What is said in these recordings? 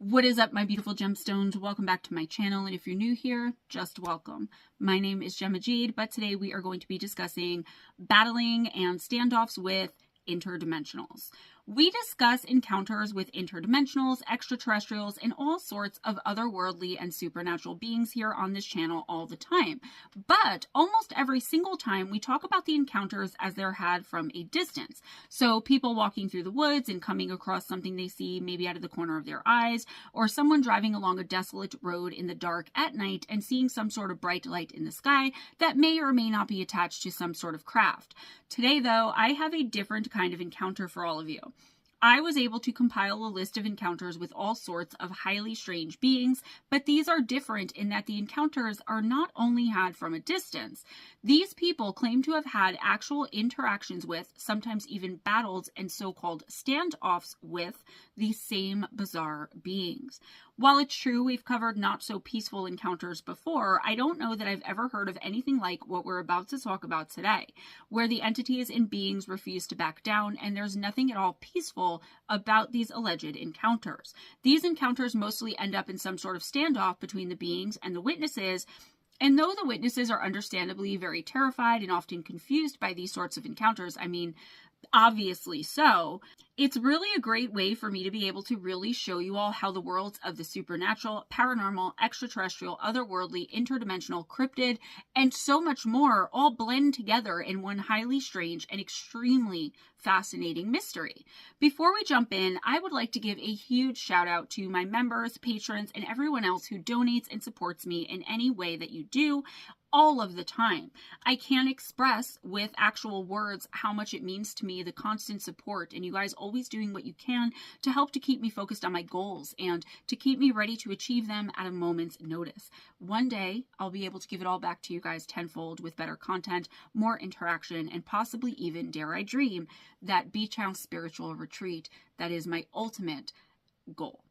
What is up, my beautiful gemstones? Welcome back to my channel, and if you're new here, just welcome. My name is Gemma Jade, but today we are going to be discussing battling and standoffs with interdimensionals. We discuss encounters with interdimensionals, extraterrestrials, and all sorts of otherworldly and supernatural beings here on this channel all the time. But almost every single time we talk about the encounters as they're had from a distance. So people walking through the woods and coming across something they see maybe out of the corner of their eyes, or someone driving along a desolate road in the dark at night and seeing some sort of bright light in the sky that may or may not be attached to some sort of craft. Today, though, I have a different kind of encounter for all of you. I was able to compile a list of encounters with all sorts of highly strange beings, but these are different in that the encounters are not only had from a distance. These people claim to have had actual interactions with, sometimes even battles and so-called standoffs with, these same bizarre beings. While it's true we've covered not so peaceful encounters before, I don't know that I've ever heard of anything like what we're about to talk about today, where the entities and beings refuse to back down and there's nothing at all peaceful about these alleged encounters. These encounters mostly end up in some sort of standoff between the beings and the witnesses. And though the witnesses are understandably very terrified and often confused by these sorts of encounters, I mean, obviously so, it's really a great way for me to be able to really show you all how the worlds of the supernatural, paranormal, extraterrestrial, otherworldly, interdimensional, cryptid, and so much more all blend together in one highly strange and extremely fascinating mystery. Before we jump in, I would like to give a huge shout out to my members, patrons, and everyone else who donates and supports me in any way that you do, all of the time. I can't express with actual words how much it means to me, the constant support, and you guys always doing what you can to help to keep me focused on my goals and to keep me ready to achieve them at a moment's notice. One day, I'll be able to give it all back to you guys tenfold with better content, more interaction, and possibly even, dare I dream, that beach house spiritual retreat that is my ultimate goal.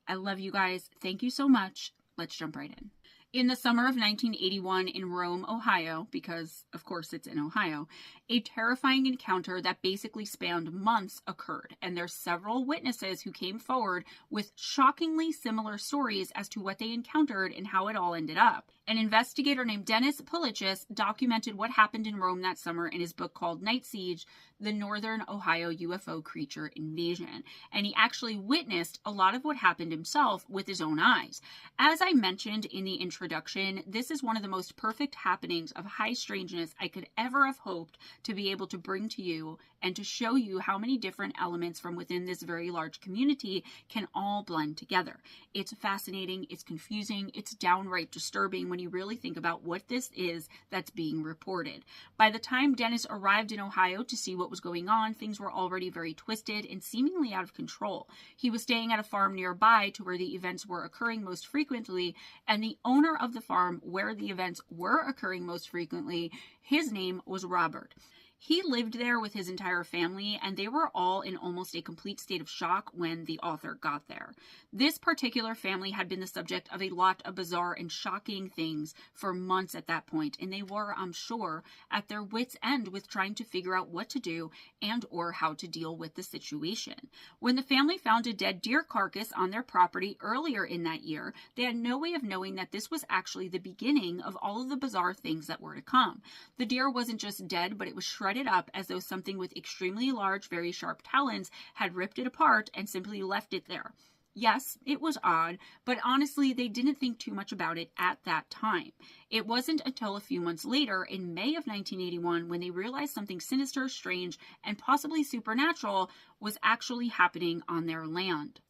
I love you guys. Thank you so much. Let's jump right in. In the summer of 1981 in Rome, Ohio, because of course it's in Ohio, a terrifying encounter that basically spanned months occurred, and there's several witnesses who came forward with shockingly similar stories as to what they encountered and how it all ended up. An investigator named Dennis Polichis documented what happened in Rome that summer in his book called Night Siege: The Northern Ohio UFO Creature Invasion, and he actually witnessed a lot of what happened himself with his own eyes. As I mentioned in the introduction, this is one of the most perfect happenings of high strangeness I could ever have hoped to be able to bring to you and to show you how many different elements from within this very large community can all blend together. It's fascinating, it's confusing, it's downright disturbing when you really think about what this is that's being reported. By the time Dennis arrived in Ohio to see what was going on, things were already very twisted and seemingly out of control. He was staying at a farm nearby to where the events were occurring most frequently, and the owner of the farm where the events were occurring most frequently, his name was Robert. He lived there with his entire family, and they were all in almost a complete state of shock when the author got there. This particular family had been the subject of a lot of bizarre and shocking things for months at that point, and they were, I'm sure, at their wits' end with trying to figure out what to do and or how to deal with the situation. When the family found a dead deer carcass on their property earlier in that year, they had no way of knowing that this was actually the beginning of all of the bizarre things that were to come. The deer wasn't just dead, but it was shredded up as though something with extremely large, very sharp talons had ripped it apart and simply left it there. Yes, it was odd, but honestly, they didn't think too much about it at that time. It wasn't until a few months later, in May of 1981, when they realized something sinister, strange, and possibly supernatural was actually happening on their land.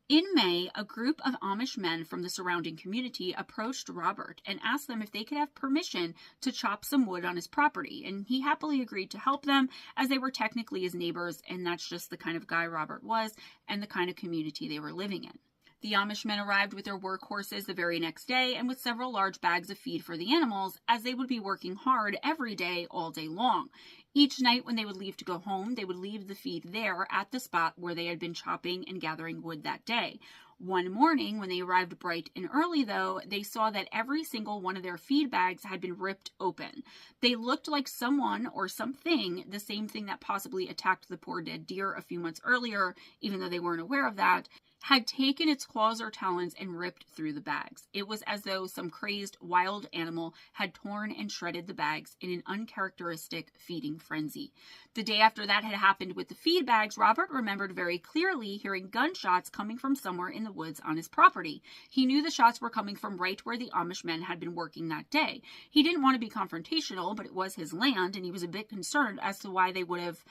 In May, a group of Amish men from the surrounding community approached Robert and asked them if they could have permission to chop some wood on his property, and he happily agreed to help them as they were technically his neighbors, and that's just the kind of guy Robert was and the kind of community they were living in. The Amish men arrived with their workhorses the very next day and with several large bags of feed for the animals, as they would be working hard every day, all day long. Each night when they would leave to go home, they would leave the feed there at the spot where they had been chopping and gathering wood that day. One morning, when they arrived bright and early, though, they saw that every single one of their feed bags had been ripped open. They looked like someone or something, the same thing that possibly attacked the poor dead deer a few months earlier, even though they weren't aware of that, had taken its claws or talons and ripped through the bags. It was as though some crazed wild animal had torn and shredded the bags in an uncharacteristic feeding frenzy. The day after that had happened with the feed bags, Robert remembered very clearly hearing gunshots coming from somewhere in the woods on his property. He knew the shots were coming from right where the Amish men had been working that day. He didn't want to be confrontational, but it was his land, and he was a bit concerned as to why they would have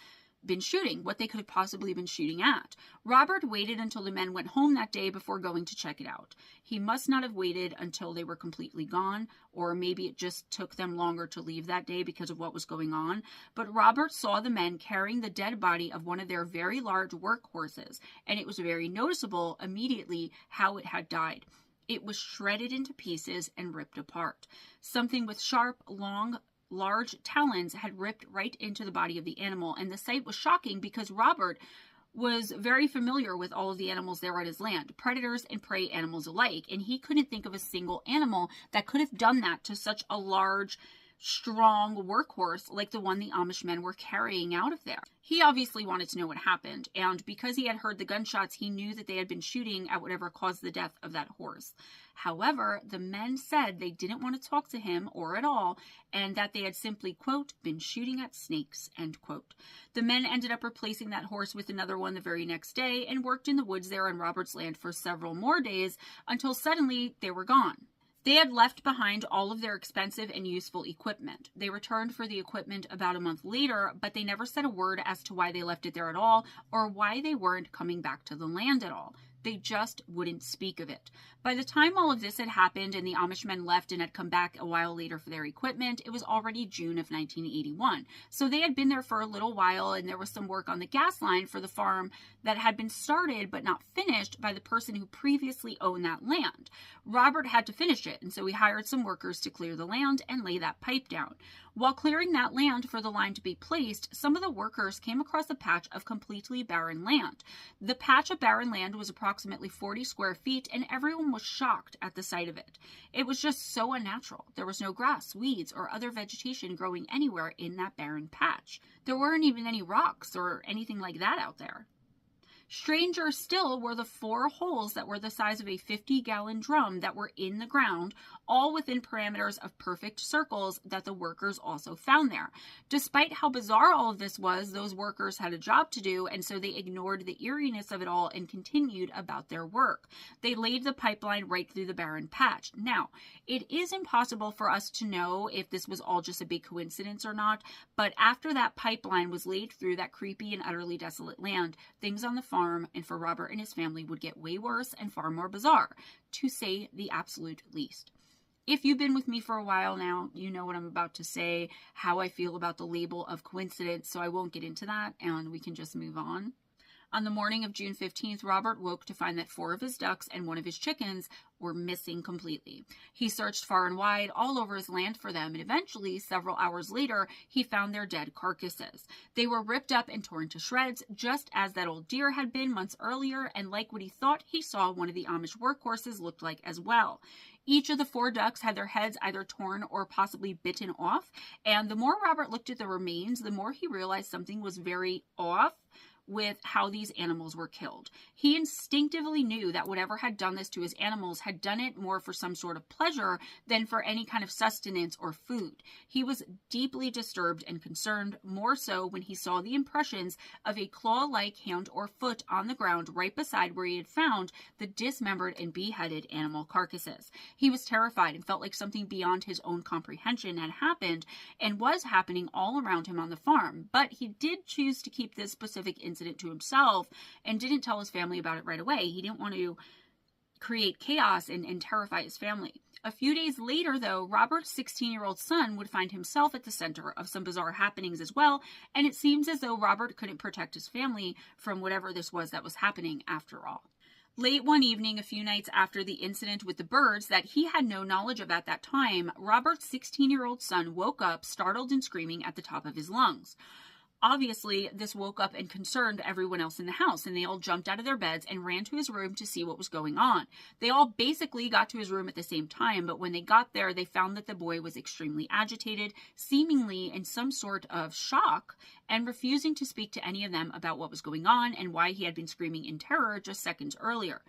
been shooting, what they could have possibly been shooting at. Robert waited until the men went home that day before going to check it out. He must not have waited until they were completely gone, or maybe it just took them longer to leave that day because of what was going on. But Robert saw the men carrying the dead body of one of their very large workhorses, and it was very noticeable immediately how it had died. It was shredded into pieces and ripped apart. Something with sharp, large talons had ripped right into the body of the animal, and the sight was shocking because Robert was very familiar with all of the animals there on his land, predators and prey animals alike, and he couldn't think of a single animal that could have done that to such a large, strong workhorse like the one the Amish men were carrying out of there. He obviously wanted to know what happened, and because he had heard the gunshots, he knew that they had been shooting at whatever caused the death of that horse. However, the men said they didn't want to talk to him or at all, and that they had simply, quote, been shooting at snakes, end quote. The men ended up replacing that horse with another one the very next day and worked in the woods there on Robert's land for several more days until suddenly they were gone. They had left behind all of their expensive and useful equipment. They returned for the equipment about a month later, but they never said a word as to why they left it there at all or why they weren't coming back to the land at all. They just wouldn't speak of it. By the time all of this had happened and the Amish men left and had come back a while later for their equipment, it was already June of 1981. So they had been there for a little while, and there was some work on the gas line for the farm that had been started but not finished by the person who previously owned that land. Robert had to finish it, and so he hired some workers to clear the land and lay that pipe down. While clearing that land for the line to be placed, some of the workers came across a patch of completely barren land. The patch of barren land was approximately 40 square feet, and everyone was shocked at the sight of it. It was just so unnatural. There was no grass, weeds, or other vegetation growing anywhere in that barren patch. There weren't even any rocks or anything like that out there. Stranger still were the 4 holes that were the size of a 50-gallon drum that were in the ground, all within parameters of perfect circles that the workers also found there. Despite how bizarre all of this was, those workers had a job to do, and so they ignored the eeriness of it all and continued about their work. They laid the pipeline right through the barren patch. Now, it is impossible for us to know if this was all just a big coincidence or not, but after that pipeline was laid through that creepy and utterly desolate land, things on the farm and for Robert and his family would get way worse and far more bizarre, to say the absolute least. If you've been with me for a while now, you know what I'm about to say, how I feel about the label of coincidence, so I won't get into that and we can just move on. On the morning of June 15th, Robert woke to find that 4 of his ducks and 1 of his chickens were missing completely. He searched far and wide all over his land for them, and eventually, several hours later, he found their dead carcasses. They were ripped up and torn to shreds, just as that old deer had been months earlier, and like what he thought he saw one of the Amish workhorses looked like as well. Each of the 4 ducks had their heads either torn or possibly bitten off, and the more Robert looked at the remains, the more he realized something was very off with how these animals were killed. He instinctively knew that whatever had done this to his animals had done it more for some sort of pleasure than for any kind of sustenance or food. He was deeply disturbed and concerned, more so when he saw the impressions of a claw-like hand or foot on the ground right beside where he had found the dismembered and beheaded animal carcasses. He was terrified and felt like something beyond his own comprehension had happened and was happening all around him on the farm, but he did choose to keep this specific incident to himself and didn't tell his family about it right away. He didn't want to create chaos and terrify his family. A few days later, though, Robert's 16-year-old son would find himself at the center of some bizarre happenings as well, and it seems as though Robert couldn't protect his family from whatever this was that was happening after all. Late one evening, a few nights after the incident with the birds that he had no knowledge of at that time, Robert's 16-year-old son woke up, startled and screaming at the top of his lungs. Obviously, this woke up and concerned everyone else in the house, and they all jumped out of their beds and ran to his room to see what was going on. They all basically got to his room at the same time, but when they got there, they found that the boy was extremely agitated, seemingly in some sort of shock, and refusing to speak to any of them about what was going on and why he had been screaming in terror just seconds earlier.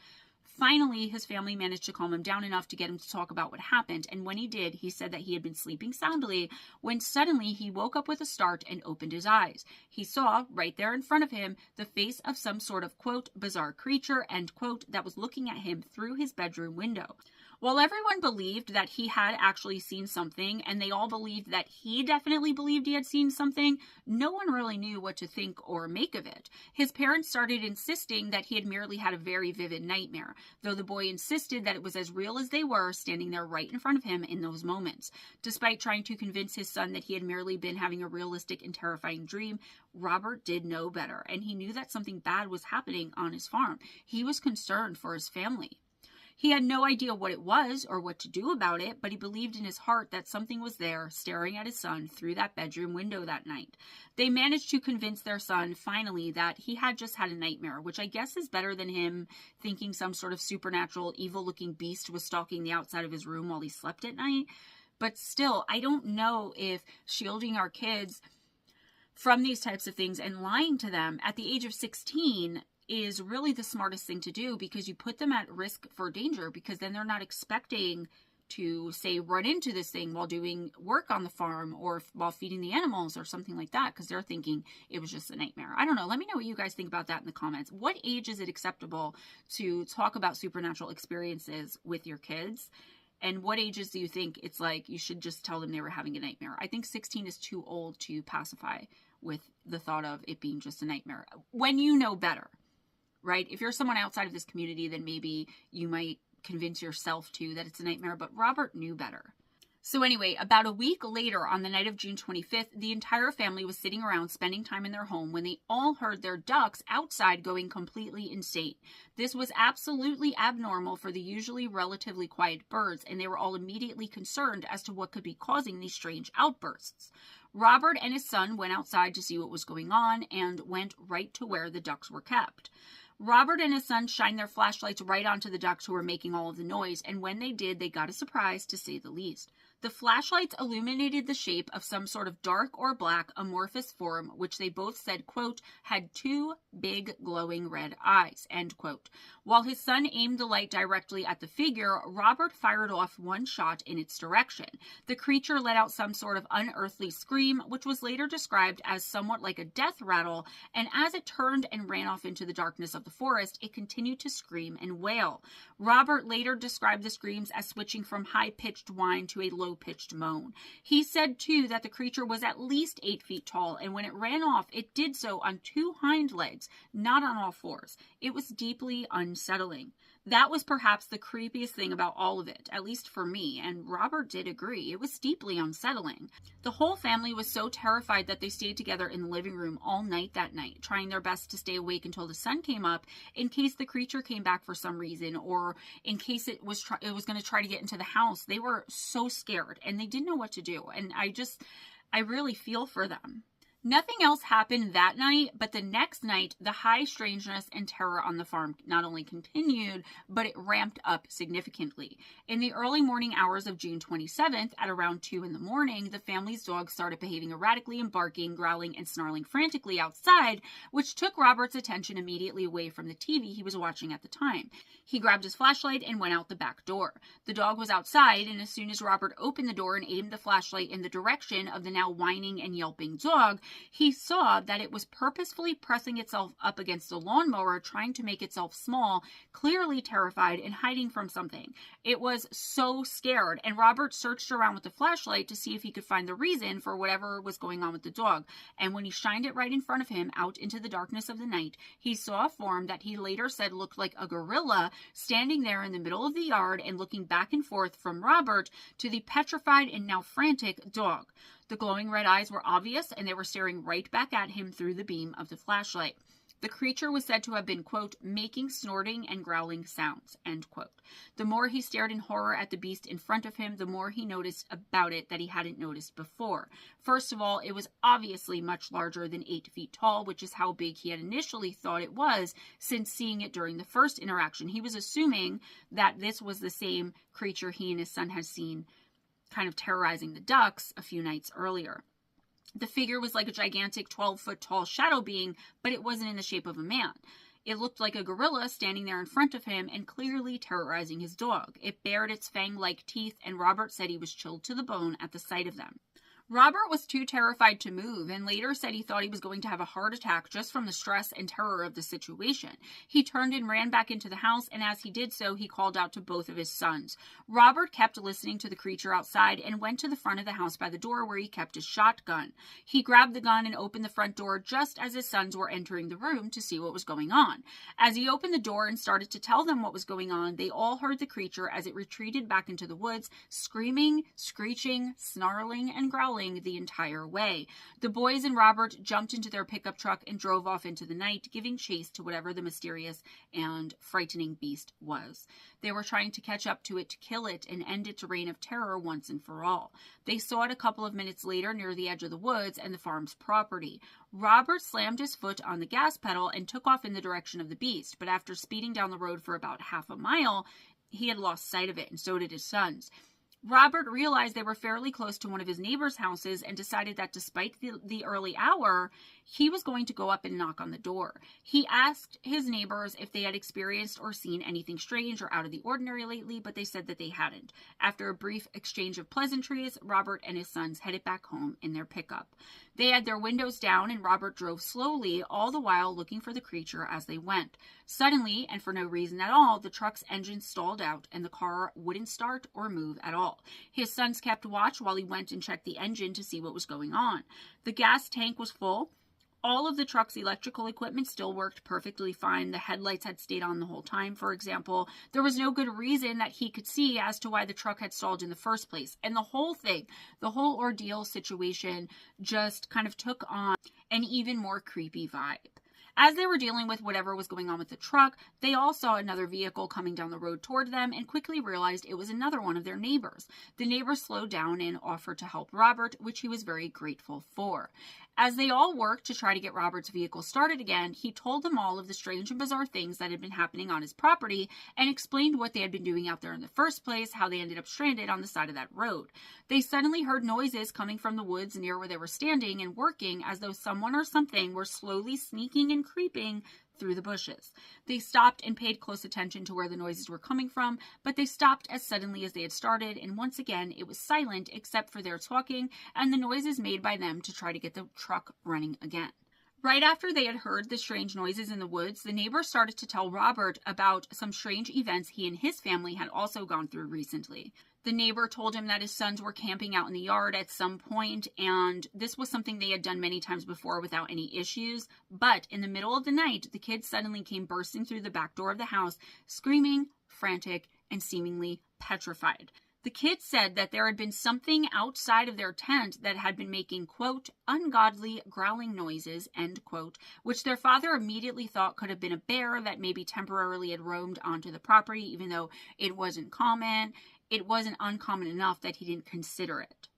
Finally, his family managed to calm him down enough to get him to talk about what happened, and when he did, he said that he had been sleeping soundly when suddenly he woke up with a start and opened his eyes. He saw, right there in front of him, the face of some sort of, quote, bizarre creature, end quote, that was looking at him through his bedroom window. While everyone believed that he had actually seen something, and they all believed that he definitely believed he had seen something, no one really knew what to think or make of it. His parents started insisting that he had merely had a very vivid nightmare, though the boy insisted that it was as real as they were standing there right in front of him in those moments. Despite trying to convince his son that he had merely been having a realistic and terrifying dream, Robert did know better, and he knew that something bad was happening on his farm. He was concerned for his family. He had no idea what it was or what to do about it, but he believed in his heart that something was there staring at his son through that bedroom window that night. They managed to convince their son finally that he had just had a nightmare, which I guess is better than him thinking some sort of supernatural, evil-looking beast was stalking the outside of his room while he slept at night. But still, I don't know if shielding our kids from these types of things and lying to them at the age of 16 is really the smartest thing to do, because you put them at risk for danger, because then they're not expecting to, say, run into this thing while doing work on the farm or while feeding the animals or something like that, because they're thinking it was just a nightmare. I don't know. Let me know what you guys think about that in the comments. What age is it acceptable to talk about supernatural experiences with your kids? And what ages do you think it's like you should just tell them they were having a nightmare? I think 16 is too old to pacify with the thought of it being just a nightmare when you know better. Right? If you're someone outside of this community, then maybe you might convince yourself too that it's a nightmare, but Robert knew better. So anyway, about a week later, on the night of June 25th, the entire family was sitting around spending time in their home when they all heard their ducks outside going completely insane. This was absolutely abnormal for the usually relatively quiet birds, and they were all immediately concerned as to what could be causing these strange outbursts. Robert and his son went outside to see what was going on and went right to where the ducks were kept. Robert and his son shined their flashlights right onto the ducks who were making all of the noise, and when they did, they got a surprise, to say the least. The flashlights illuminated the shape of some sort of dark or black amorphous form, which they both said, quote, had two big glowing red eyes, end quote. While his son aimed the light directly at the figure, Robert fired off one shot in its direction. The creature let out some sort of unearthly scream, which was later described as somewhat like a death rattle, and as it turned and ran off into the darkness of the forest, it continued to scream and wail. Robert later described the screams as switching from high-pitched whine to a low-pitched moan. He said, too, that the creature was at least 8 feet tall, and when it ran off, it did so on 2 hind legs, not on all 4s. It was deeply unsettling. That was perhaps the creepiest thing about all of it, at least for me, and Robert did agree. It was deeply unsettling. The whole family was so terrified that they stayed together in the living room all night that night, trying their best to stay awake until the sun came up in case the creature came back for some reason, or in case it was going to try to get into the house. They were so scared, and they didn't know what to do, and I really feel for them. Nothing else happened that night, but the next night, the high strangeness and terror on the farm not only continued, but it ramped up significantly. In the early morning hours of June 27th, at around 2 in the morning, the family's dogs started behaving erratically and barking, growling, and snarling frantically outside, which took Robert's attention immediately away from the TV he was watching at the time. He grabbed his flashlight and went out the back door. The dog was outside, and as soon as Robert opened the door and aimed the flashlight in the direction of the now whining and yelping dog, he saw that it was purposefully pressing itself up against the lawnmower, trying to make itself small, clearly terrified and hiding from something. It was so scared, and Robert searched around with the flashlight to see if he could find the reason for whatever was going on with the dog. And when he shined it right in front of him out into the darkness of the night, he saw a form that he later said looked like a gorilla standing there in the middle of the yard and looking back and forth from Robert to the petrified and now frantic dog. The glowing red eyes were obvious, and they were staring right back at him through the beam of the flashlight. The creature was said to have been, quote, making snorting and growling sounds, end quote. The more he stared in horror at the beast in front of him, the more he noticed about it that he hadn't noticed before. First of all, it was obviously much larger than 8 feet tall, which is how big he had initially thought it was since seeing it during the first interaction. He was assuming that this was the same creature he and his son had seen kind of terrorizing the ducks a few nights earlier. The figure was like a gigantic 12-foot tall shadow being, but it wasn't in the shape of a man. It looked like a gorilla standing there in front of him and clearly terrorizing his dog. It bared its fang-like teeth, and Robert said he was chilled to the bone at the sight of them. Robert was too terrified to move and later said he thought he was going to have a heart attack just from the stress and terror of the situation. He turned and ran back into the house, and as he did so, he called out to both of his sons. Robert kept listening to the creature outside and went to the front of the house by the door where he kept his shotgun. He grabbed the gun and opened the front door just as his sons were entering the room to see what was going on. As he opened the door and started to tell them what was going on, they all heard the creature as it retreated back into the woods, screaming, screeching, snarling, and growling the entire way. The boys and Robert jumped into their pickup truck and drove off into the night, giving chase to whatever the mysterious and frightening beast was. They were trying to catch up to it to kill it and end its reign of terror once and for all. They saw it a couple of minutes later near the edge of the woods and the farm's property. Robert slammed his foot on the gas pedal and took off in the direction of the beast, but after speeding down the road for about half a mile, he had lost sight of it, and so did his sons. Robert realized they were fairly close to one of his neighbors' houses and decided that despite the early hour, he was going to go up and knock on the door. He asked his neighbors if they had experienced or seen anything strange or out of the ordinary lately, but they said that they hadn't. After a brief exchange of pleasantries, Robert and his sons headed back home in their pickup. They had their windows down, and Robert drove slowly, all the while looking for the creature as they went. Suddenly, and for no reason at all, the truck's engine stalled out and the car wouldn't start or move at all. His sons kept watch while he went and checked the engine to see what was going on. The gas tank was full. All of the truck's electrical equipment still worked perfectly fine. The headlights had stayed on the whole time, for example. There was no good reason that he could see as to why the truck had stalled in the first place. And the whole thing, the whole ordeal situation just kind of took on an even more creepy vibe. As they were dealing with whatever was going on with the truck, they all saw another vehicle coming down the road toward them and quickly realized it was another one of their neighbors. The neighbor slowed down and offered to help Robert, which he was very grateful for. As they all worked to try to get Robert's vehicle started again, he told them all of the strange and bizarre things that had been happening on his property and explained what they had been doing out there in the first place, how they ended up stranded on the side of that road. They suddenly heard noises coming from the woods near where they were standing and working, as though someone or something were slowly sneaking and creeping through the bushes. They stopped and paid close attention to where the noises were coming from, but they stopped as suddenly as they had started, and once again it was silent except for their talking and the noises made by them to try to get the truck running again. Right after they had heard the strange noises in the woods, the neighbor started to tell Robert about some strange events he and his family had also gone through recently. The neighbor told him that his sons were camping out in the yard at some point, and this was something they had done many times before without any issues. But in the middle of the night, the kids suddenly came bursting through the back door of the house, screaming, frantic, and seemingly petrified. The kids said that there had been something outside of their tent that had been making, quote, ungodly growling noises, end quote, which their father immediately thought could have been a bear that maybe temporarily had roamed onto the property, even though it wasn't common. It wasn't uncommon enough that he didn't consider it.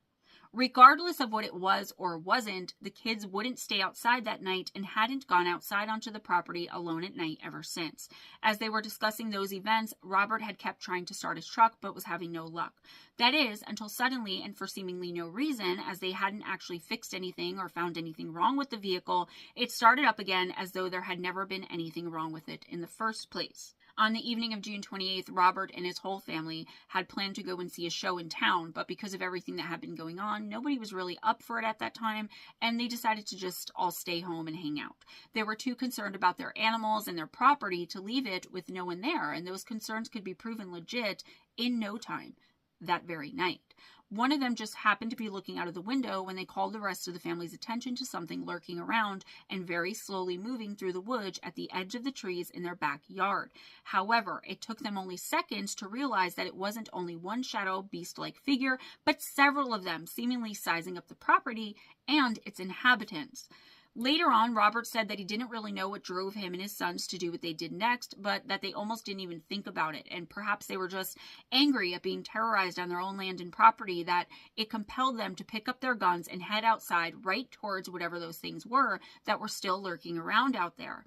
Regardless of what it was or wasn't, the kids wouldn't stay outside that night and hadn't gone outside onto the property alone at night ever since. As they were discussing those events, Robert had kept trying to start his truck but was having no luck. That is, until suddenly, and for seemingly no reason, as they hadn't actually fixed anything or found anything wrong with the vehicle, it started up again as though there had never been anything wrong with it in the first place. On the evening of June 28th, Robert and his whole family had planned to go and see a show in town, but because of everything that had been going on, nobody was really up for it at that time, and they decided to just all stay home and hang out. They were too concerned about their animals and their property to leave it with no one there, and those concerns could be proven legit in no time that very night. One of them just happened to be looking out of the window when they called the rest of the family's attention to something lurking around and very slowly moving through the woods at the edge of the trees in their backyard. However, it took them only seconds to realize that it wasn't only one shadow beast-like figure, but several of them seemingly sizing up the property and its inhabitants. Later on, Robert said that he didn't really know what drove him and his sons to do what they did next, but that they almost didn't even think about it, and perhaps they were just angry at being terrorized on their own land and property, that it compelled them to pick up their guns and head outside right towards whatever those things were that were still lurking around out there.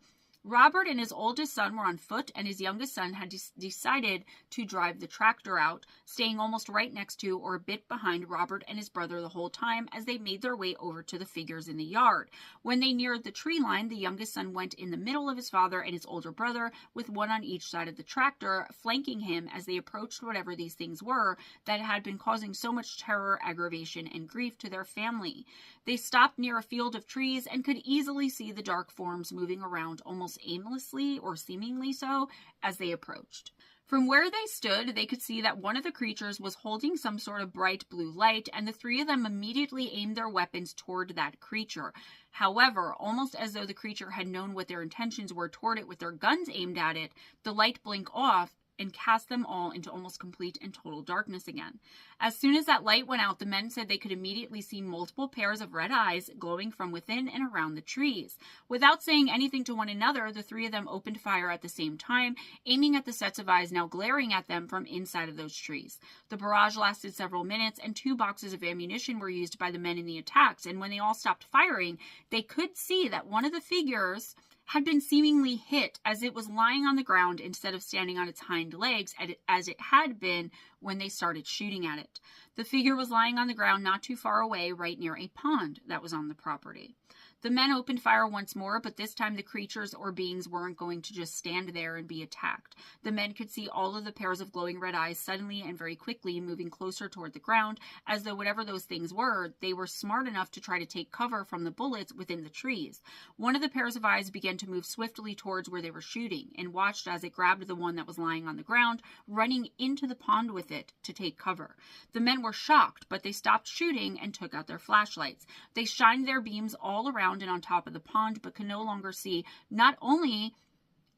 Robert and his oldest son were on foot, and his youngest son had decided to drive the tractor out, staying almost right next to or a bit behind Robert and his brother the whole time as they made their way over to the figures in the yard. When they neared the tree line, the youngest son went in the middle of his father and his older brother, with one on each side of the tractor, flanking him as they approached whatever these things were that had been causing so much terror, aggravation, and grief to their family. They stopped near a field of trees and could easily see the dark forms moving around almost aimlessly or seemingly so as they approached. From where they stood, they could see that one of the creatures was holding some sort of bright blue light, and the three of them immediately aimed their weapons toward that creature. However, almost as though the creature had known what their intentions were toward it with their guns aimed at it, the light blinked off and cast them all into almost complete and total darkness again. As soon as that light went out, the men said they could immediately see multiple pairs of red eyes glowing from within and around the trees. Without saying anything to one another, the three of them opened fire at the same time, aiming at the sets of eyes now glaring at them from inside of those trees. The barrage lasted several minutes, and 2 boxes of ammunition were used by the men in the attacks, and when they all stopped firing, they could see that one of the figures had been seemingly hit as it was lying on the ground instead of standing on its hind legs as it had been when they started shooting at it. The figure was lying on the ground not too far away, right near a pond that was on the property. The men opened fire once more, but this time the creatures or beings weren't going to just stand there and be attacked. The men could see all of the pairs of glowing red eyes suddenly and very quickly moving closer toward the ground, as though whatever those things were, they were smart enough to try to take cover from the bullets within the trees. One of the pairs of eyes began to move swiftly towards where they were shooting, and watched as it grabbed the one that was lying on the ground, running into the pond with it to take cover. The men were shocked, but they stopped shooting and took out their flashlights. They shined their beams all around and on top of the pond, but could no longer see not only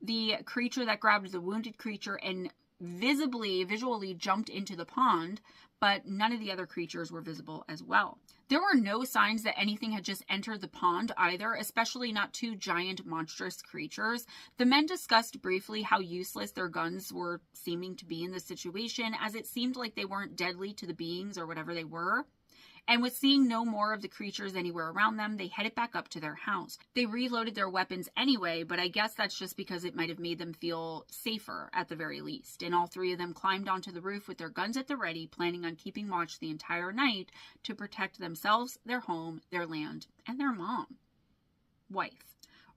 the creature that grabbed the wounded creature and visually jumped into the pond, but none of the other creatures were visible as well. There were no signs that anything had just entered the pond either, especially not 2 giant monstrous creatures. The men discussed briefly how useless their guns were seeming to be in the situation, as it seemed like they weren't deadly to the beings or whatever they were. And with seeing no more of the creatures anywhere around them, they headed back up to their house. They reloaded their weapons anyway, but I guess that's just because it might have made them feel safer at the very least. And all 3 of them climbed onto the roof with their guns at the ready, planning on keeping watch the entire night to protect themselves, their home, their land, and their wife.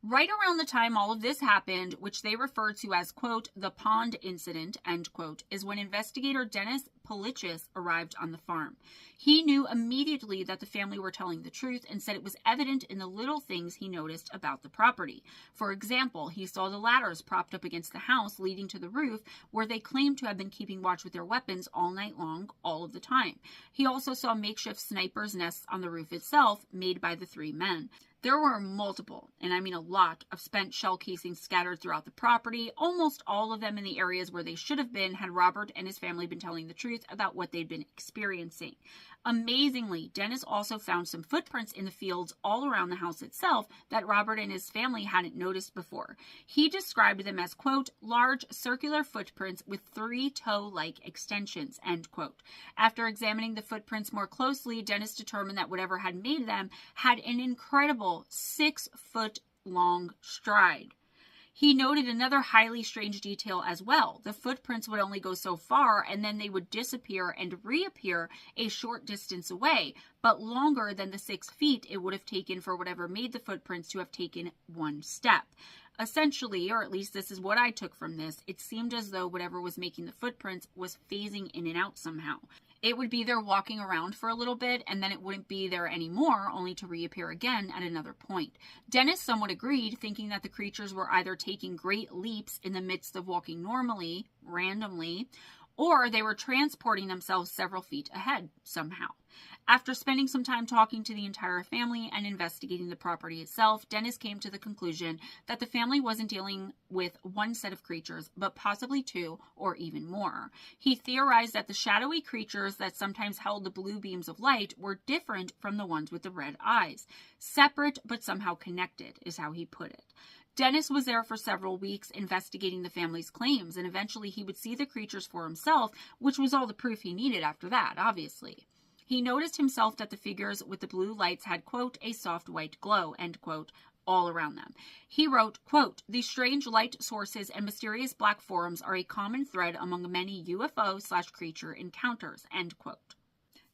Right around the time all of this happened, which they referred to as, quote, the pond incident, end quote, is when investigator Dennis Polichis arrived on the farm. He knew immediately that the family were telling the truth and said it was evident in the little things he noticed about the property. For example, he saw the ladders propped up against the house leading to the roof, where they claimed to have been keeping watch with their weapons all night long, all of the time. He also saw makeshift snipers' nests on the roof itself, made by the 3 men. There were multiple, and I mean a lot, of spent shell casings scattered throughout the property, almost all of them in the areas where they should have been had Robert and his family been telling the truth about what they'd been experiencing. Amazingly, Dennis also found some footprints in the fields all around the house itself that Robert and his family hadn't noticed before. He described them as, quote, large circular footprints with 3 toe-like extensions, end quote. After examining the footprints more closely, Dennis determined that whatever had made them had an incredible 6-foot-long stride. He noted another highly strange detail as well. The footprints would only go so far, and then they would disappear and reappear a short distance away, but longer than the 6 feet it would have taken for whatever made the footprints to have taken 1 step. Essentially, or at least this is what I took from this, it seemed as though whatever was making the footprints was phasing in and out somehow. It would be there walking around for a little bit, and then it wouldn't be there anymore, only to reappear again at another point. Dennis somewhat agreed, thinking that the creatures were either taking great leaps in the midst of walking normally, randomly, or they were transporting themselves several feet ahead somehow. After spending some time talking to the entire family and investigating the property itself, Dennis came to the conclusion that the family wasn't dealing with one set of creatures, but possibly two or even more. He theorized that the shadowy creatures that sometimes held the blue beams of light were different from the ones with the red eyes. Separate but somehow connected, is how he put it. Dennis was there for several weeks investigating the family's claims, and eventually he would see the creatures for himself, which was all the proof he needed after that, obviously. He noticed himself that the figures with the blue lights had, quote, a soft white glow, end quote, all around them. He wrote, quote, these strange light sources and mysterious black forms are a common thread among many UFO/creature encounters, end quote.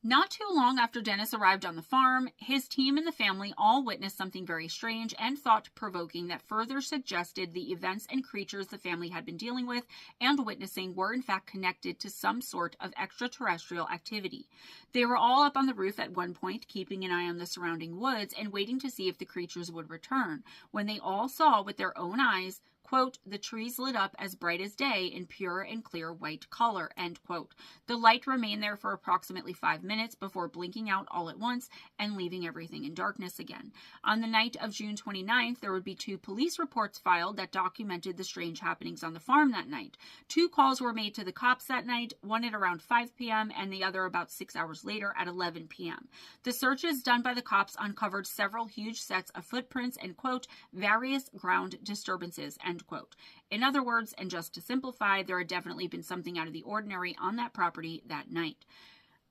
Not too long after Dennis arrived on the farm, his team and the family all witnessed something very strange and thought-provoking that further suggested the events and creatures the family had been dealing with and witnessing were in fact connected to some sort of extraterrestrial activity. They were all up on the roof at one point, keeping an eye on the surrounding woods and waiting to see if the creatures would return, when they all saw with their own eyes, quote, the trees lit up as bright as day in pure and clear white color, end quote. The light remained there for approximately 5 minutes before blinking out all at once and leaving everything in darkness again. On the night of June 29th, there would be 2 police reports filed that documented the strange happenings on the farm that night. 2 calls were made to the cops that night, one at around 5 p.m. and the other about 6 hours later at 11 p.m. The searches done by the cops uncovered several huge sets of footprints and, quote, various ground disturbances, end quote. In other words, and just to simplify, there had definitely been something out of the ordinary on that property that night.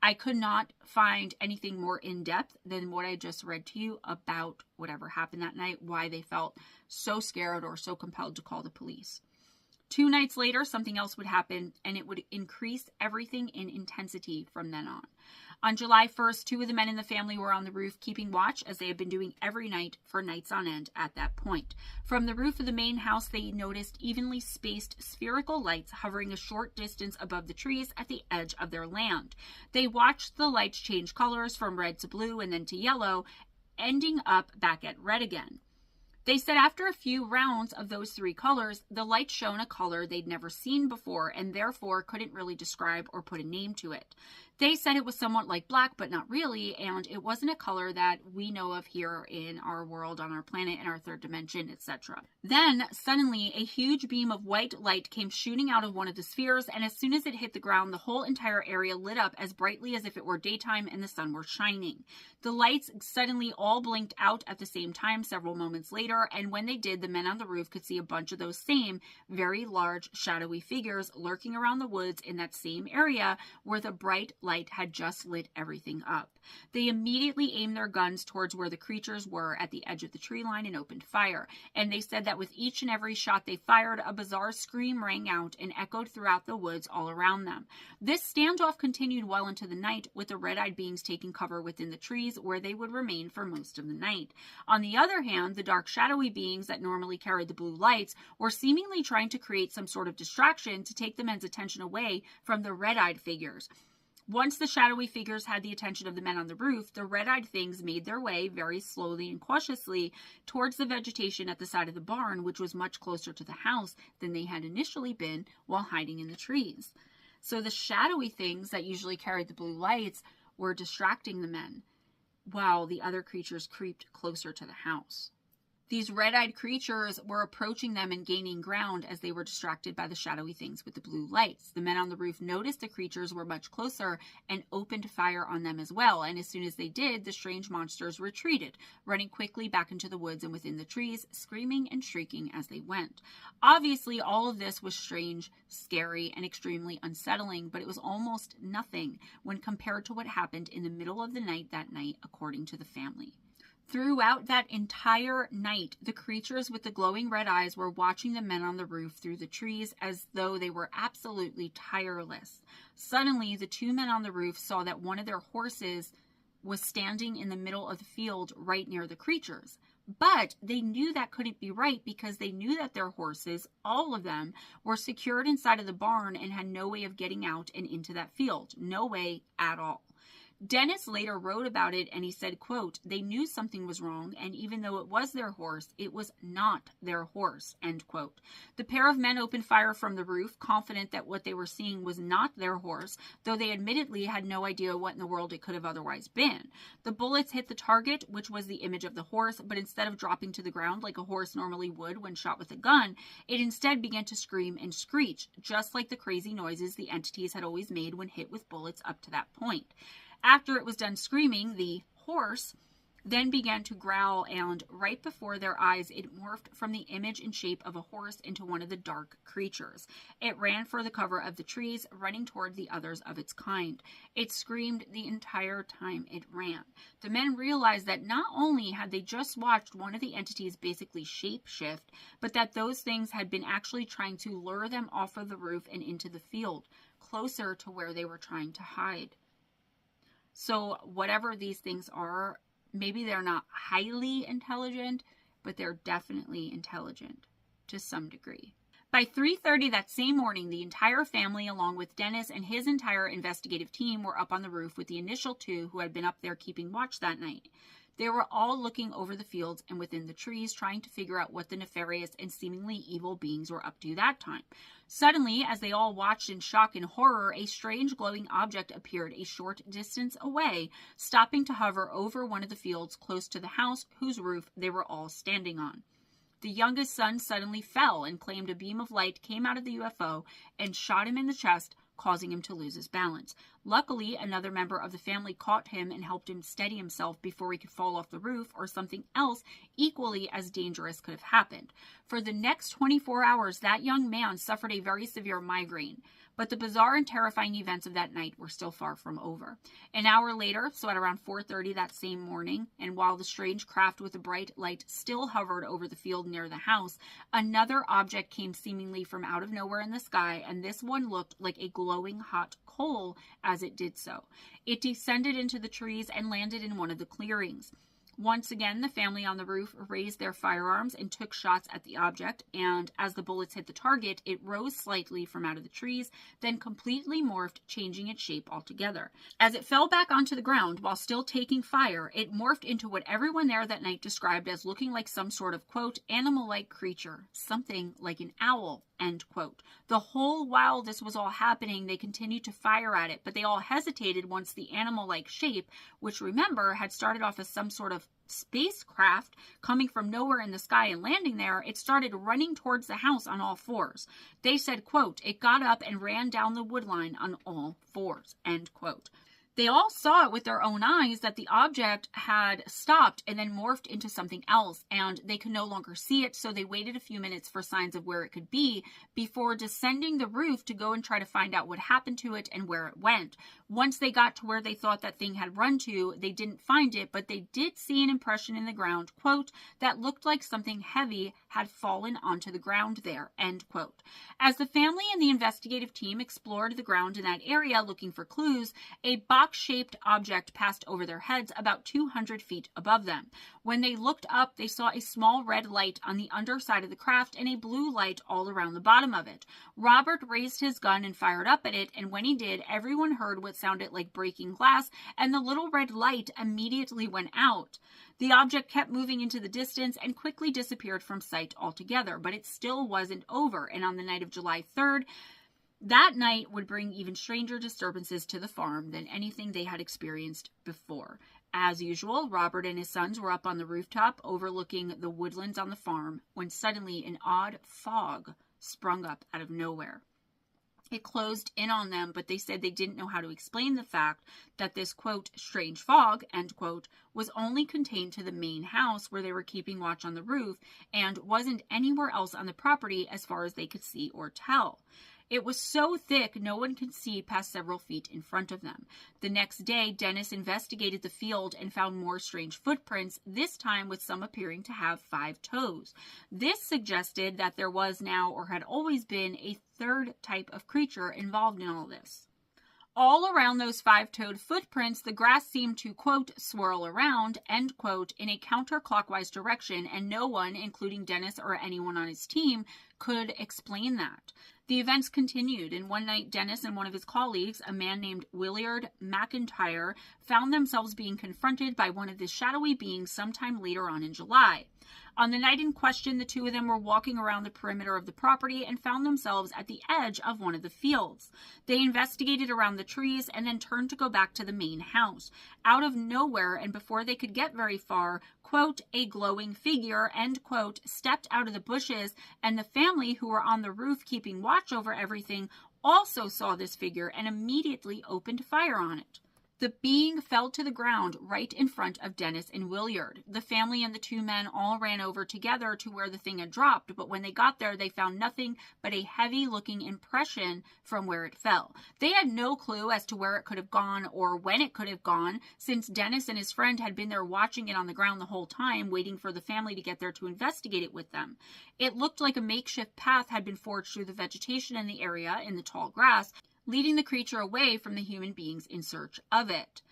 I could not find anything more in-depth than what I just read to you about whatever happened that night, why they felt so scared or so compelled to call the police. 2 nights later, something else would happen, and it would increase everything in intensity from then on. On July 1st, 2 of the men in the family were on the roof keeping watch, as they had been doing every night for nights on end at that point. From the roof of the main house, they noticed evenly spaced spherical lights hovering a short distance above the trees at the edge of their land. They watched the lights change colors from red to blue and then to yellow, ending up back at red again. They said after a few rounds of those 3 colors, the light shone a color they'd never seen before and therefore couldn't really describe or put a name to it. They said it was somewhat like black, but not really, and it wasn't a color that we know of here in our world, on our planet, in our 3rd dimension, etc. Then, suddenly, a huge beam of white light came shooting out of one of the spheres, and as soon as it hit the ground, the whole entire area lit up as brightly as if it were daytime and the sun were shining. The lights suddenly all blinked out at the same time several moments later, and when they did, the men on the roof could see a bunch of those same, very large, shadowy figures lurking around the woods in that same area where the bright light had just lit everything up. They immediately aimed their guns towards where the creatures were at the edge of the tree line and opened fire. And they said that with each and every shot they fired, a bizarre scream rang out and echoed throughout the woods all around them. This standoff continued well into the night, with the red-eyed beings taking cover within the trees, where they would remain for most of the night. On the other hand, the dark shadowy beings that normally carried the blue lights were seemingly trying to create some sort of distraction to take the men's attention away from the red-eyed figures. Once the shadowy figures had the attention of the men on the roof, the red-eyed things made their way very slowly and cautiously towards the vegetation at the side of the barn, which was much closer to the house than they had initially been while hiding in the trees. So the shadowy things that usually carried the blue lights were distracting the men, while the other creatures creeped closer to the house. These red-eyed creatures were approaching them and gaining ground as they were distracted by the shadowy things with the blue lights. The men on the roof noticed the creatures were much closer and opened fire on them as well, and as soon as they did, the strange monsters retreated, running quickly back into the woods and within the trees, screaming and shrieking as they went. Obviously, all of this was strange, scary, and extremely unsettling, but it was almost nothing when compared to what happened in the middle of the night that night, according to the family. Throughout that entire night, the creatures with the glowing red eyes were watching the men on the roof through the trees as though they were absolutely tireless. Suddenly, the 2 men on the roof saw that one of their horses was standing in the middle of the field right near the creatures. But they knew that couldn't be right because they knew that their horses, all of them, were secured inside of the barn and had no way of getting out and into that field. No way at all. Dennis later wrote about it, and he said, quote, "They knew something was wrong, and even though it was their horse, it was not their horse," end quote. The pair of men opened fire from the roof, confident that what they were seeing was not their horse, though they admittedly had no idea what in the world it could have otherwise been. The bullets hit the target, which was the image of the horse, but instead of dropping to the ground like a horse normally would when shot with a gun, it instead began to scream and screech, just like the crazy noises the entities had always made when hit with bullets up to that point. After it was done screaming, the horse then began to growl, and right before their eyes, it morphed from the image and shape of a horse into one of the dark creatures. It ran for the cover of the trees, running toward the others of its kind. It screamed the entire time it ran. The men realized that not only had they just watched one of the entities basically shape-shift, but that those things had been actually trying to lure them off of the roof and into the field, closer to where they were trying to hide. So whatever these things are, maybe they're not highly intelligent, but they're definitely intelligent to some degree. By 3:30 that same morning, the entire family, along with Dennis and his entire investigative team, were up on the roof with the initial two who had been up there keeping watch that night. They were all looking over the fields and within the trees, trying to figure out what the nefarious and seemingly evil beings were up to that time. Suddenly, as they all watched in shock and horror, a strange glowing object appeared a short distance away, stopping to hover over one of the fields close to the house whose roof they were all standing on. The youngest son suddenly fell and claimed a beam of light came out of the UFO and shot him in the chest, causing him to lose his balance. Luckily, another member of the family caught him and helped him steady himself before he could fall off the roof, or something else equally as dangerous could have happened. For the next 24 hours, that young man suffered a very severe migraine. But the bizarre and terrifying events of that night were still far from over. An hour later, so at around 4:30 that same morning, and while the strange craft with the bright light still hovered over the field near the house, another object came seemingly from out of nowhere in the sky, and this one looked like a glowing hot coal as it did so. It descended into the trees and landed in one of the clearings. Once again, the family on the roof raised their firearms and took shots at the object, and as the bullets hit the target, it rose slightly from out of the trees, then completely morphed, changing its shape altogether. As it fell back onto the ground while still taking fire, it morphed into what everyone there that night described as looking like some sort of, quote, animal-like creature, something like an owl, end quote. The whole while this was all happening, they continued to fire at it, but they all hesitated once the animal-like shape, which remember had started off as some sort of spacecraft coming from nowhere in the sky and landing there, it started running towards the house on all fours. They said, quote, it got up and ran down the wood line on all fours, end quote. They all saw it with their own eyes that the object had stopped and then morphed into something else, and they could no longer see it, so they waited a few minutes for signs of where it could be before descending the roof to go and try to find out what happened to it and where it went. Once they got to where they thought that thing had run to, they didn't find it, but they did see an impression in the ground, quote, that looked like something heavy had fallen onto the ground there, end quote. As the family and the investigative team explored the ground in that area looking for clues, a box-shaped object passed over their heads about 200 feet above them. When they looked up, they saw a small red light on the underside of the craft and a blue light all around the bottom of it. Robert raised his gun and fired up at it, and when he did, everyone heard what sounded like breaking glass, and the little red light immediately went out. The object kept moving into the distance and quickly disappeared from sight altogether, but it still wasn't over, and on the night of July 3rd, that night would bring even stranger disturbances to the farm than anything they had experienced before. As usual, Robert and his sons were up on the rooftop overlooking the woodlands on the farm when suddenly an odd fog sprung up out of nowhere. It closed in on them, but they said they didn't know how to explain the fact that this, quote, strange fog, end quote, was only contained to the main house where they were keeping watch on the roof and wasn't anywhere else on the property as far as they could see or tell. It was so thick no one could see past several feet in front of them. The next day, Dennis investigated the field and found more strange footprints, this time with some appearing to have 5 toes. This suggested that there was now or had always been a third type of creature involved in all this. All around those 5-toed footprints, the grass seemed to, quote, swirl around, end quote, in a counterclockwise direction, and no one, including Dennis or anyone on his team, could explain that. The events continued, and one night Dennis and one of his colleagues, a man named Willard McIntyre, found themselves being confronted by one of the shadowy beings sometime later on in July. On the night in question, the two of them were walking around the perimeter of the property and found themselves at the edge of one of the fields. They investigated around the trees and then turned to go back to the main house. Out of nowhere, and before they could get very far, quote, a glowing figure, end quote, stepped out of the bushes, and the family who were on the roof keeping watch over everything also saw this figure and immediately opened fire on it. The being fell to the ground right in front of Dennis and Willard. The family and the two men all ran over together to where the thing had dropped, but when they got there, they found nothing but a heavy-looking impression from where it fell. They had no clue as to where it could have gone or when it could have gone, since Dennis and his friend had been there watching it on the ground the whole time, waiting for the family to get there to investigate it with them. It looked like a makeshift path had been forged through the vegetation in the area, in the tall grass, leading the creature away from the human beings in search of it.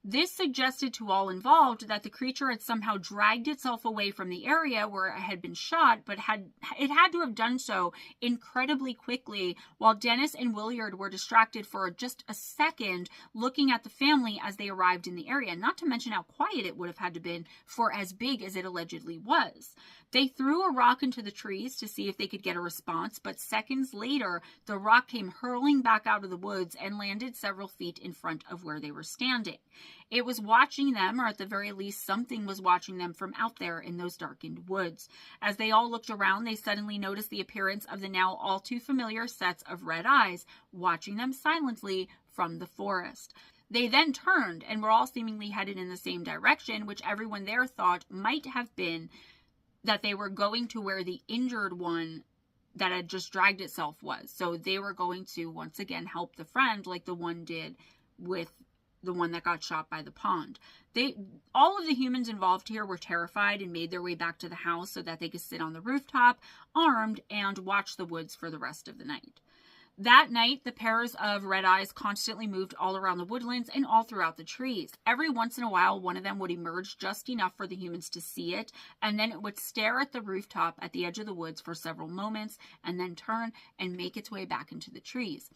This suggested to all involved that the creature had somehow dragged itself away from the area where it had been shot, but it had to have done so incredibly quickly, while Dennis and Willard were distracted for just a second looking at the family as they arrived in the area, not to mention how quiet it would have had to been for as big as it allegedly was. They threw a rock into the trees to see if they could get a response, but seconds later, the rock came hurling back out of the woods and landed several feet in front of where they were standing. It was watching them, or at the very least, something was watching them from out there in those darkened woods. As they all looked around, they suddenly noticed the appearance of the now all too familiar sets of red eyes, watching them silently from the forest. They then turned and were all seemingly headed in the same direction, which everyone there thought might have been that they were going to where the injured one that had just dragged itself was. So they were going to once again help the friend like the one did with the one that got shot by the pond. All of the humans involved here were terrified and made their way back to the house so that they could sit on the rooftop, armed, and watch the woods for the rest of the night. That night, the pairs of red eyes constantly moved all around the woodlands and all throughout the trees. Every once in a while, one of them would emerge just enough for the humans to see it, and then it would stare at the rooftop at the edge of the woods for several moments, and then turn and make its way back into the trees.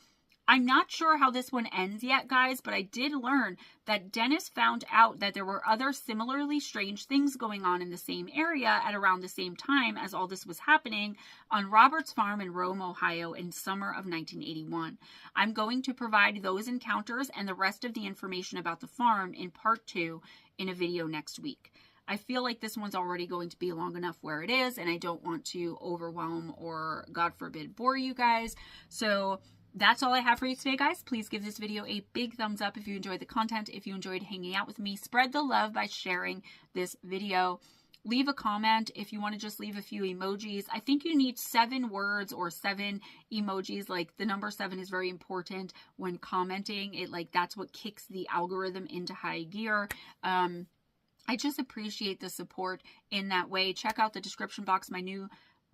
I'm not sure how this one ends yet, guys, but I did learn that Dennis found out that there were other similarly strange things going on in the same area at around the same time as all this was happening on Robert's farm in Rome, Ohio in summer of 1981. I'm going to provide those encounters and the rest of the information about the farm in part 2 in a video next week. I feel like this one's already going to be long enough where it is, and I don't want to overwhelm or, God forbid, bore you guys. So that's all I have for you today, guys. Please give this video a big thumbs up if you enjoyed the content. If you enjoyed hanging out with me, spread the love by sharing this video. Leave a comment if you want to just leave a few emojis. I think you need 7 words or 7 emojis. Like, the number 7 is very important when commenting. That's what kicks the algorithm into high gear. I just appreciate the support in that way. Check out the description box. My new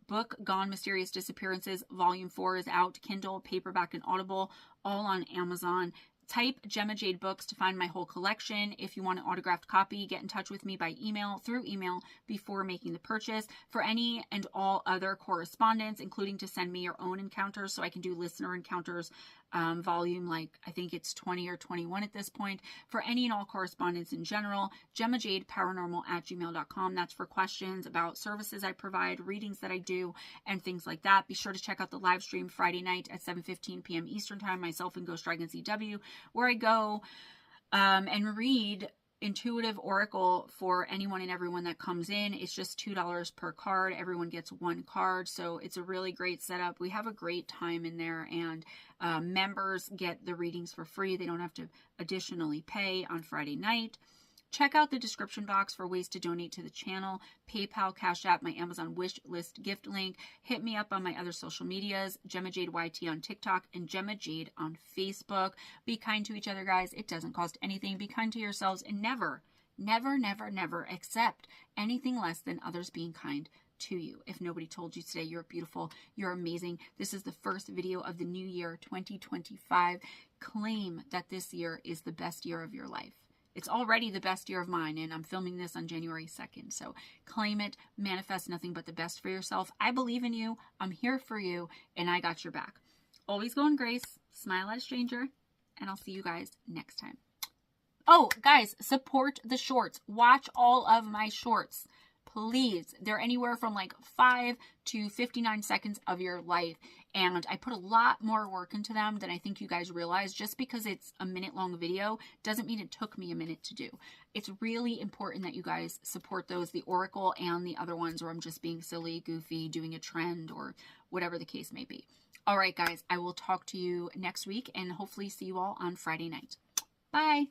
book, Gone Mysterious Disappearances, Volume 4 is out, Kindle, paperback, and Audible, all on Amazon. Type Gemma Jade Books to find my whole collection. If you want an autographed copy, get in touch with me by email, through email, before making the purchase. For any and all other correspondence, including to send me your own encounters so I can do listener encounters, volume, I think it's 20 or 21 at this point. For any and all correspondence in general, GemmaJadeParanormal@gmail.com. That's for questions about services I provide, readings that I do, and things like that. Be sure to check out the live stream Friday night at 7:15 p.m. Eastern Time, myself and Ghost Dragon CW, where I go and read intuitive oracle for anyone and everyone that comes in. It's just $2 per card. Everyone gets 1 card, so it's a really great setup. We have a great time in there, and members get the readings for free. They don't have to additionally pay on Friday night. Check out the description box for ways to donate to the channel. PayPal, Cash App, my Amazon wish list gift link. Hit me up on my other social medias, GemmaJadeYT on TikTok and GemmaJade on Facebook. Be kind to each other, guys. It doesn't cost anything. Be kind to yourselves, and never, never, never, never accept anything less than others being kind to you. If nobody told you today, you're beautiful, you're amazing. This is the first video of the new year, 2025. Claim that this year is the best year of your life. It's already the best year of mine, and I'm filming this on January 2nd. So claim it, manifest nothing but the best for yourself. I believe in you, I'm here for you, and I got your back. Always go in grace, smile at a stranger, and I'll see you guys next time. Oh, guys, support the shorts. Watch all of my shorts. Please. They're anywhere from like 5 to 59 seconds of your life. And I put a lot more work into them than I think you guys realize. Just because it's a minute-long video doesn't mean it took me a minute to do. It's really important that you guys support those, the Oracle and the other ones where I'm just being silly, goofy, doing a trend, or whatever the case may be. All right, guys, I will talk to you next week and hopefully see you all on Friday night. Bye.